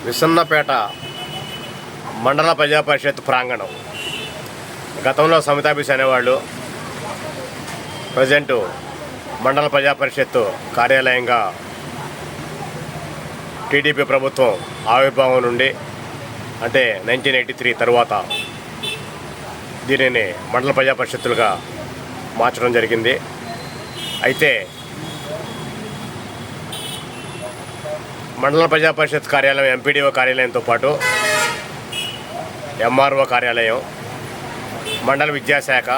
విసన్నపేట మండల ప్రజా పరిషత్ ప్రాంగణం. గతంలో సమితాఫీస్ అనేవాళ్ళు, ప్రజెంటు మండల ప్రజా పరిషత్ కార్యాలయంగా టీడీపీ ప్రభుత్వం ఆవిర్భావం నుండి అంటే 1983 తర్వాత దీనిని మండల ప్రజా పరిషత్తులుగా మార్చడం జరిగింది. అయితే మండల ప్రజా పరిషత్ కార్యాలయం ఎంపీడీఓ కార్యాలయంతో పాటు ఎంఆర్ఓ కార్యాలయం, మండల విద్యాశాఖ,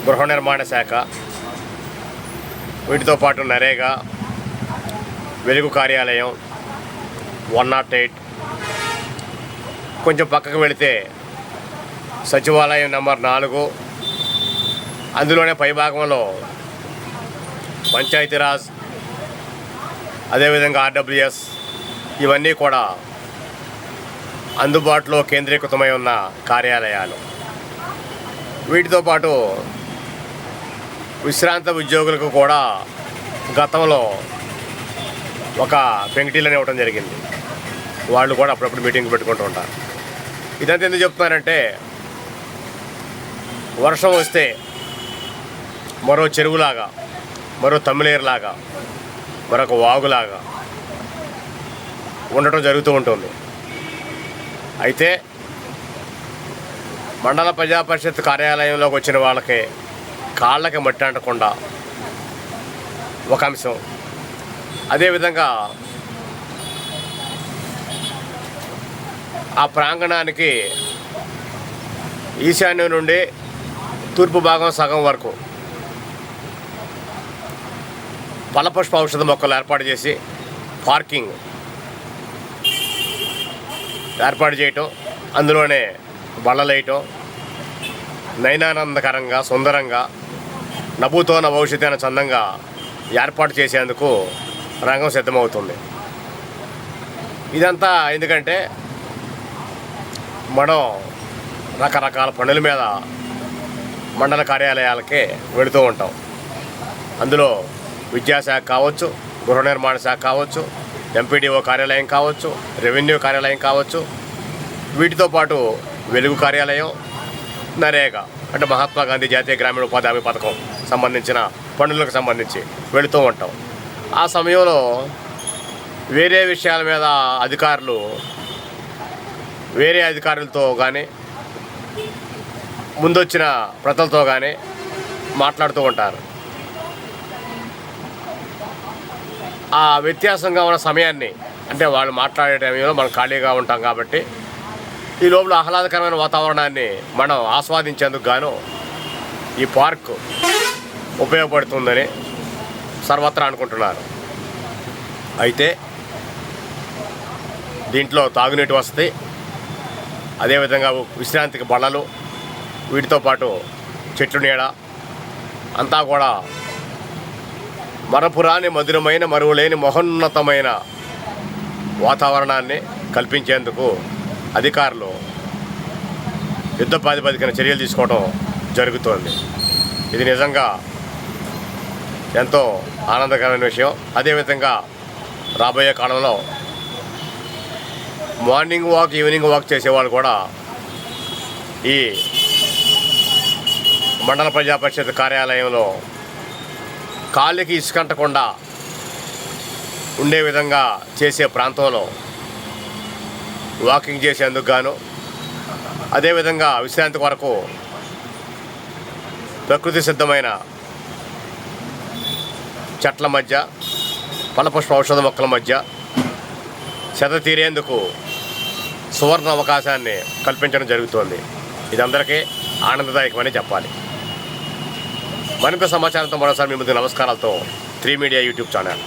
గృహ నిర్మాణ శాఖ, వీటితో పాటు నరేగా, వెలుగు కార్యాలయం, 108, కొంచెం పక్కకు వెళితే సచివాలయం నెంబర్ 4, అందులోనే పైభాగంలో పంచాయతీరాజ్, అదేవిధంగా ఆర్డబ్ల్యూఎస్, ఇవన్నీ కూడా అందుబాటులో కేంద్రీకృతమై ఉన్న కార్యాలయాలు. వీటితో పాటు విశ్రాంత ఉద్యోగులకు కూడా గతంలో ఒక పెంకిటీలను ఇవ్వడం జరిగింది. వాళ్ళు కూడా అప్పుడప్పుడు మీటింగ్ పెట్టుకుంటూ ఉంటారు. ఇదంతా ఎందుకు చెప్తున్నారంటే, వర్షం వస్తే మరో చెరువులాగా, మరో తమ్మిలేరులాగా, మరొక వాగులాగా ఉండటం జరుగుతూ ఉంటుంది. అయితే మండల ప్రజా పరిషత్ కార్యాలయంలోకి వచ్చిన వాళ్ళకి కాళ్ళకి మట్టి అంటకుండా ఒక అంశం, అదేవిధంగా ఆ ప్రాంగణానికి ఈశాన్యం నుండి తూర్పు భాగం సగం వరకు ఫలపుష్ప ఔషధ మొక్కలు ఏర్పాటు చేసి పార్కింగ్ ఏర్పాటు చేయటం, అందులోనే బళ్ళలు వేయటం, నయనానందకరంగా, సుందరంగా, నభూతో నభవిష్యత్ అనే చందంగా ఏర్పాటు చేసేందుకు రంగం సిద్ధమవుతుంది. ఇదంతా ఎందుకంటే మనం రకరకాల పనుల మీద మండల కార్యాలయాలకే వెళుతూ ఉంటాం. అందులో విద్యాశాఖ కావచ్చు, గృహ నిర్మాణ శాఖ కావచ్చు, ఎంపీడీఓ కార్యాలయం కావచ్చు, రెవెన్యూ కార్యాలయం కావచ్చు, వీటితో పాటు వెలుగు కార్యాలయం, నరేగా అంటే మహాత్మా గాంధీ జాతీయ గ్రామీణ ఉపాధి హామీ పథకం సంబంధించిన పనులకు సంబంధించి వెళుతూ ఉంటాం. ఆ సమయంలో వేరే విషయాల మీద అధికారులు వేరే అధికారులతో కానీ ముందొచ్చిన ప్రజలతో కానీ మాట్లాడుతూ ఉంటారు. ఆ వ్యత్యాసంగా ఉన్న సమయాన్ని, అంటే వాళ్ళు మాట్లాడే టైంలో మనం ఖాళీగా ఉంటాం కాబట్టి ఈ లోపల ఆహ్లాదకరమైన వాతావరణాన్ని మనం ఆస్వాదించేందుకు గాను ఈ పార్క్ ఉపయోగపడుతుందని సర్వత్రా అనుకుంటున్నారు. అయితే దీంట్లో తాగునీటి వసతి, అదేవిధంగా విశ్రాంతికి బళ్ళలు, వీటితో పాటు చెట్లు నీడ అంతా కూడా మరపురాని మధురమైన, మరువులేని మహోన్నతమైన వాతావరణాన్ని కల్పించేందుకు అధికారులు యుద్ధ ప్రాతిపదికన చర్యలు తీసుకోవడం జరుగుతోంది. ఇది నిజంగా ఎంతో ఆనందకరమైన విషయం. అదేవిధంగా రాబోయే కాలంలో మార్నింగ్ వాక్, ఈవినింగ్ వాక్ చేసేవాళ్ళు కూడా ఈ మండల ప్రజా పరిషత్ కార్యాలయంలో కాళ్ళకి ఇసుకంటకుండా ఉండే విధంగా చేసే ప్రాంతంలో వాకింగ్ చేసేందుకు గాను, అదేవిధంగా విశ్రాంతి కొరకు ప్రకృతి సిద్ధమైన చెట్ల మధ్య, ఫలపుష్ప ఔషధ మొక్కల మధ్య సెద తీరేందుకు సువర్ణ అవకాశాన్ని కల్పించడం జరుగుతోంది. ఇది అందరికీ ఆనందదాయకమని చెప్పాలి. మరింత సమాచారంతో మరోసారి మీ ముందు నమస్కారాలతో 3 మీడియా యూట్యూబ్ ఛానల్.